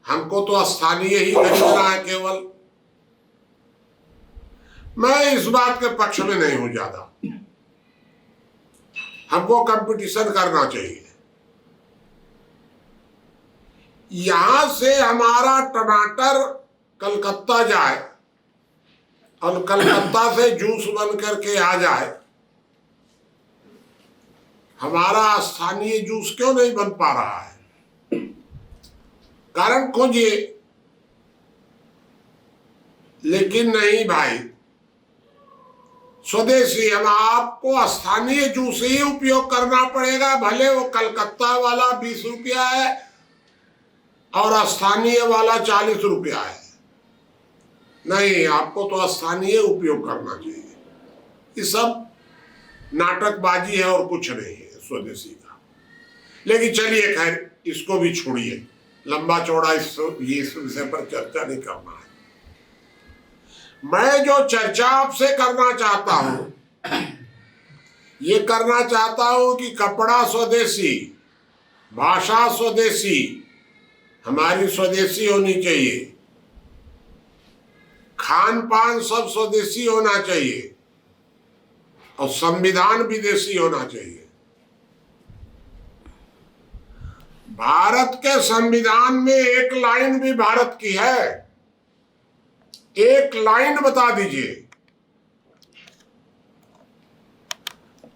हमको तो स्थानीय ही खरीदना है केवल। मैं इस बात के पक्ष में नहीं हूं ज्यादा, हमको कंपटीशन करना चाहिए। यहां से हमारा टमाटर कलकत्ता जाए और कलकत्ता से जूस बन करके आ जाए, हमारा स्थानीय जूस क्यों नहीं बन पा रहा है? कारण खोजिए। लेकिन नहीं भाई, स्वदेशी हम आपको स्थानीय जूस ही उपयोग करना पड़ेगा, भले वो कलकत्ता वाला 20 रुपया है और स्थानीय वाला 40 रुपया है। नहीं, आपको तो स्थानीय उपयोग करना चाहिए। ये सब नाटकबाजी है और कुछ नहीं है स्वदेशी का। लेकिन चलिए खैर, इसको भी छोड़िए, लंबा चौड़ा इस विषय पर चर्चा नहीं करना है। मैं जो चर्चा आपसे करना चाहता हूं, ये करना चाहता हूं कि कपड़ा स्वदेशी, भाषा स्वदेशी, हमारी स्वदेशी होनी चाहिए, खान पान सब स्वदेशी होना चाहिए और संविधान विदेशी होना चाहिए। भारत के संविधान में एक लाइन भी भारत की है, एक लाइन बता दीजिए।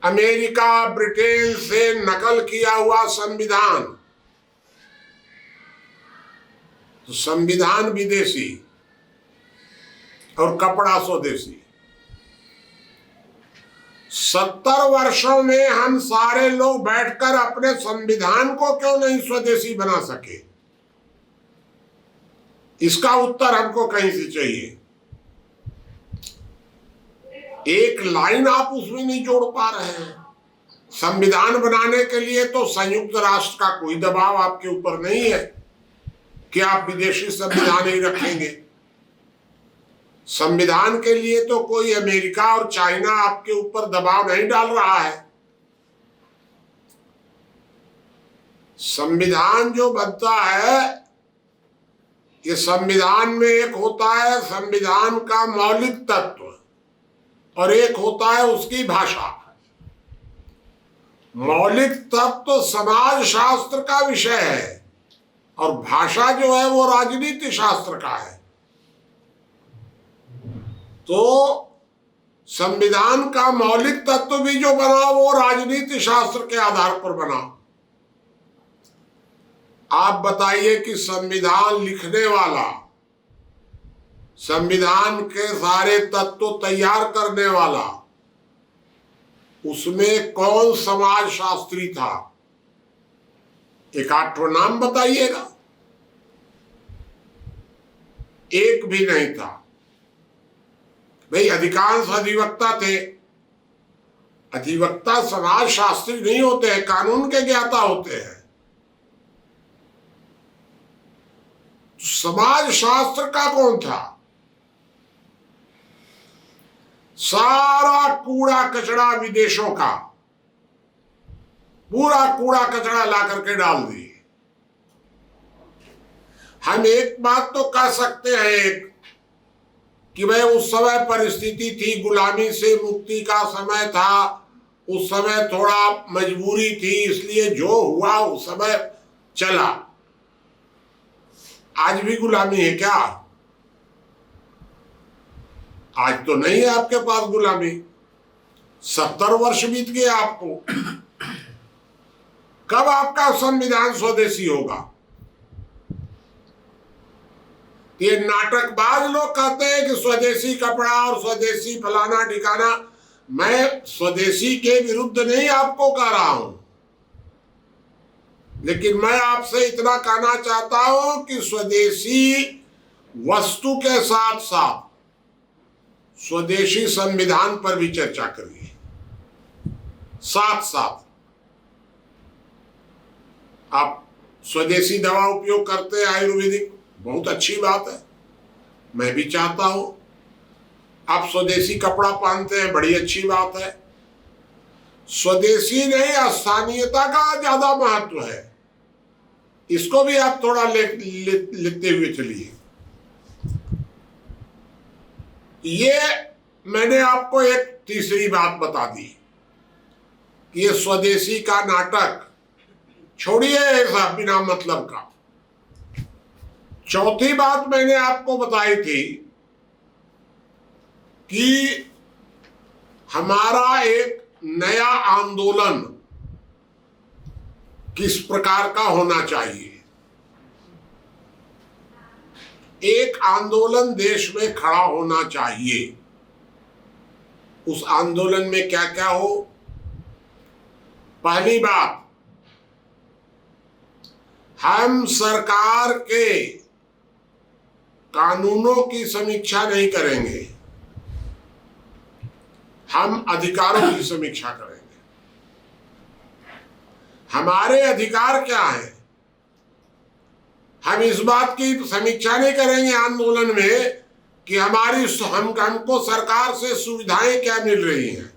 अमेरिका ब्रिटेन से नकल किया हुआ संविधान, तो संविधान विदेशी और कपड़ा स्वदेशी। 70 वर्षों में हम सारे लोग बैठकर अपने संविधान को क्यों नहीं स्वदेशी बना सके? इसका उत्तर हमको कहीं से चाहिए। एक लाइन आप उसमें नहीं जोड़ पा रहे हैं। संविधान बनाने के लिए तो संयुक्त राष्ट्र का कोई दबाव आपके ऊपर नहीं है कि आप विदेशी संविधान ही रखेंगे। संविधान के लिए तो कोई अमेरिका और चाइना आपके ऊपर दबाव नहीं डाल रहा है। संविधान जो बनता है, ये संविधान में एक होता है संविधान का मौलिक तत्व और एक होता है उसकी भाषा। मौलिक तत्व समाज शास्त्र का विषय है और भाषा जो है वो राजनीति शास्त्र का है। तो संविधान का मौलिक तत्व भी जो बना वो राजनीति शास्त्र के आधार पर बना। आप बताइए कि संविधान लिखने वाला, संविधान के सारे तत्व तैयार करने वाला, उसमें कौन समाज शास्त्री था? एक आठ नाम बताइएगा। एक भी नहीं था भाई। अधिकांश अधिवक्ता थे। अधिवक्ता समाज शास्त्री नहीं होते हैं, कानून के ज्ञाता होते हैं। समाज शास्त्र का कौन था? सारा कूड़ा कचरा विदेशों का, पूरा कूड़ा कचरा ला करके डाल दिए। हम एक बात तो कह सकते हैं कि भाई उस समय परिस्थिति थी, गुलामी से मुक्ति का समय था, उस समय थोड़ा मजबूरी थी, इसलिए जो हुआ उस समय चला। आज भी गुलामी है क्या? आज तो नहीं है आपके पास गुलामी। 70 वर्ष बीत गए आपको। कब आपका संविधान स्वदेशी होगा? ये नाटकबाज लोग कहते हैं कि स्वदेशी कपड़ा और स्वदेशी फलाना ठिकाना। मैं स्वदेशी के विरुद्ध नहीं आपको कह रहा हूं, लेकिन मैं आपसे इतना कहना चाहता हूं कि स्वदेशी वस्तु के साथ साथ स्वदेशी संविधान पर भी चर्चा करिए। साथ साथ आप स्वदेशी दवा उपयोग करते हैं, आयुर्वेदिक, बहुत अच्छी बात है, मैं भी चाहता हूं। आप स्वदेशी कपड़ा पहनते हैं, बड़ी अच्छी बात है। स्वदेशी नहीं, स्थानीयता का ज्यादा महत्व है। इसको भी आप थोड़ा लेते हुए चलिए। ये मैंने आपको एक तीसरी बात बता दी कि ये स्वदेशी का नाटक छोड़िए ऐसा बिना मतलब का। चौथी बात मैंने आपको बताई थी कि हमारा एक नया आंदोलन किस प्रकार का होना चाहिए। एक आंदोलन देश में खड़ा होना चाहिए। उस आंदोलन में क्या क्या हो? पहली बात, हम सरकार के कानूनों की समीक्षा नहीं करेंगे, हम अधिकारों की समीक्षा करेंगे। हमारे अधिकार क्या है? हम इस बात की समीक्षा नहीं करेंगे आंदोलन में कि हमको सरकार से सुविधाएं क्या मिल रही हैं।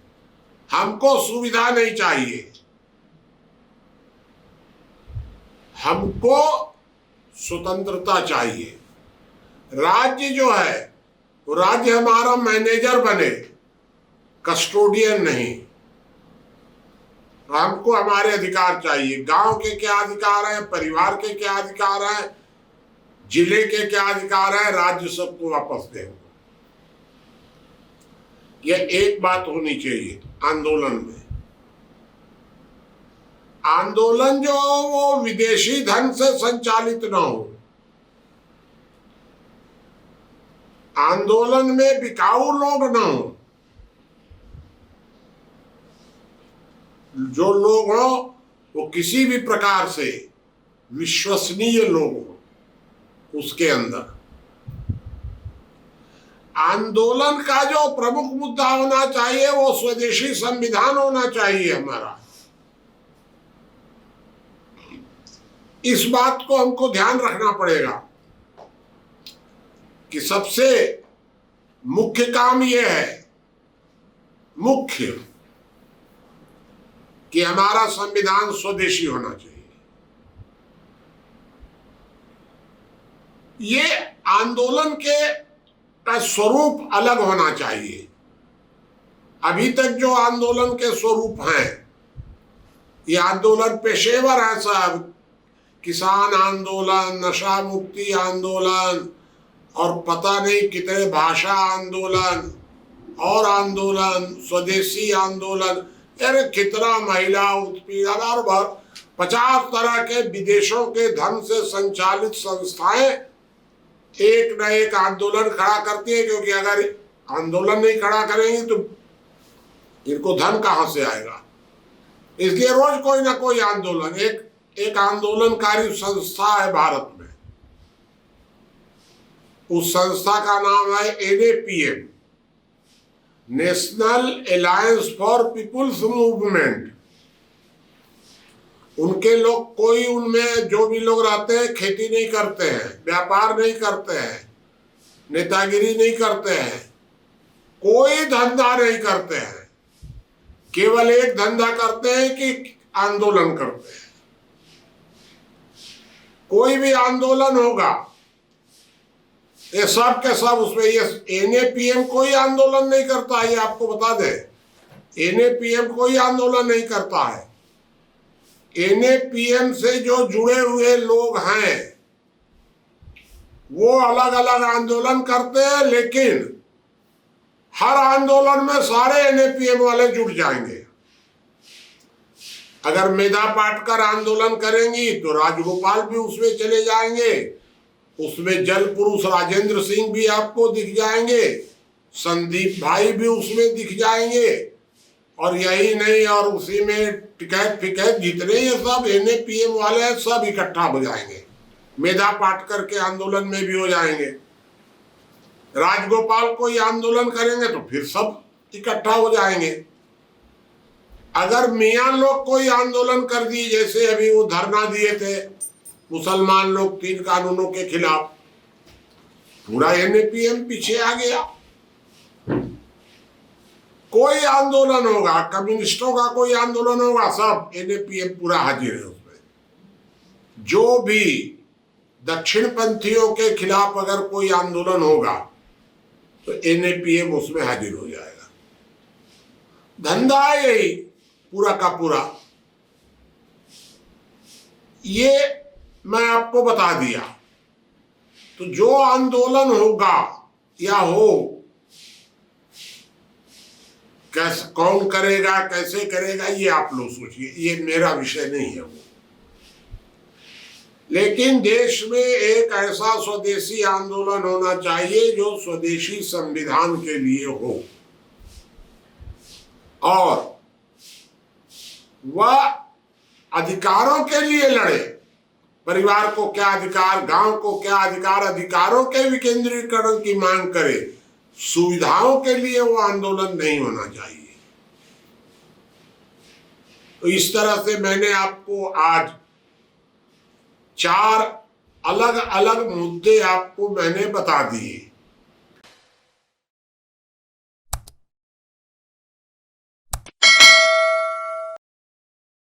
हमको सुविधा नहीं चाहिए, हमको स्वतंत्रता चाहिए। राज्य जो है वो राज्य हमारा मैनेजर बने, कस्टोडियन नहीं। हमको हमारे अधिकार चाहिए। गांव के क्या अधिकार हैं, परिवार के क्या अधिकार हैं, जिले के क्या अधिकार हैं, राज्य सबको वापस दे। यह एक बात होनी चाहिए आंदोलन में। आंदोलन जो वो विदेशी धन से संचालित ना हो। आंदोलन में बिकाऊ लोग ना हो। जो लोग हो वो किसी भी प्रकार से विश्वसनीय लोग हो उसके अंदर। आंदोलन का जो प्रमुख मुद्दा होना चाहिए वो स्वदेशी संविधान होना चाहिए हमारा। इस बात को हमको ध्यान रखना पड़ेगा कि सबसे मुख्य काम यह है, मुख्य, कि हमारा संविधान स्वदेशी होना चाहिए। ये आंदोलन का स्वरूप अलग होना चाहिए। अभी तक जो आंदोलन के स्वरूप हैं, ये आंदोलन पेशेवर है सब। किसान आंदोलन, नशा मुक्ति आंदोलन, और पता नहीं कितने भाषा आंदोलन और आंदोलन, स्वदेशी आंदोलन, अरे कितना महिला उत्पीड़न और 50 तरह के विदेशों के धन से संचालित संस्थाएं एक न एक आंदोलन खड़ा करती है। क्योंकि अगर आंदोलन नहीं खड़ा करेंगी तो इनको धन कहां से आएगा। इसलिए रोज कोई ना कोई आंदोलन, एक आंदोलनकारी संस्था है भारत में। उस संस्था का नाम है NAPM, National Alliance for People's Movement. उनके लोग, कोई उनमें जो भी लोग रहते हैं, खेती नहीं करते हैं, व्यापार नहीं करते हैं, नेतागिरी नहीं करते हैं, कोई धंधा नहीं करते हैं। केवल एक धंधा करते हैं कि आंदोलन करते हैं। कोई भी आंदोलन होगा, ये सब के सब उसमें। ये NAPM कोई आंदोलन नहीं करता है, ये आपको बता दे। NAPM कोई आंदोलन नहीं करता है। NAPM से जो जुड़े हुए लोग हैं वो अलग अलग आंदोलन करते हैं, लेकिन हर आंदोलन में सारे NAPM वाले जुट जाएंगे। अगर मेधा पाटकर आंदोलन करेंगी तो राजगोपाल भी उसमें चले जाएंगे, उसमें जल पुरुष राजेंद्र सिंह भी आपको दिख जाएंगे, संदीप भाई भी उसमें दिख जाएंगे। और यही नहीं, और उसी में टिकैत फिकैत जितने ये सब NAPM वाले हैं सब इकट्ठा हो जाएंगे। मेधा पाटकर के आंदोलन में भी हो जाएंगे। राजगोपाल कोई आंदोलन करेंगे तो फिर सब इकट्ठा हो जाएंगे। अगर मियाँ लोग कोई आंदोलन कर दिए, जैसे अभी वो धरना दिए थे मुसलमान लोग 3 कानूनों के खिलाफ, पूरा NAPM पीछे आ गया। कोई आंदोलन होगा, कम्युनिस्टों का कोई आंदोलन होगा, सब NAPM पूरा हाजिर है उसमें। जो भी दक्षिणपंथियों के खिलाफ अगर कोई आंदोलन होगा तो NAPM उसमें हाजिर हो जाएगा। धंधा है यही पूरा का पूरा। ये मैं आपको बता दिया। तो जो आंदोलन होगा या हो, कैसे, कौन करेगा, कैसे करेगा, ये आप लोग सोचिए, ये मेरा विषय नहीं है। वो लेकिन देश में एक ऐसा स्वदेशी आंदोलन होना चाहिए जो स्वदेशी संविधान के लिए हो और वह अधिकारों के लिए लड़े। परिवार को क्या अधिकार, गांव को क्या अधिकार, अधिकारों के विकेंद्रीकरण की मांग करे, सुविधाओं के लिए वो आंदोलन नहीं होना चाहिए। तो इस तरह से मैंने आपको आज 4 अलग अलग मुद्दे आपको मैंने बता दिए।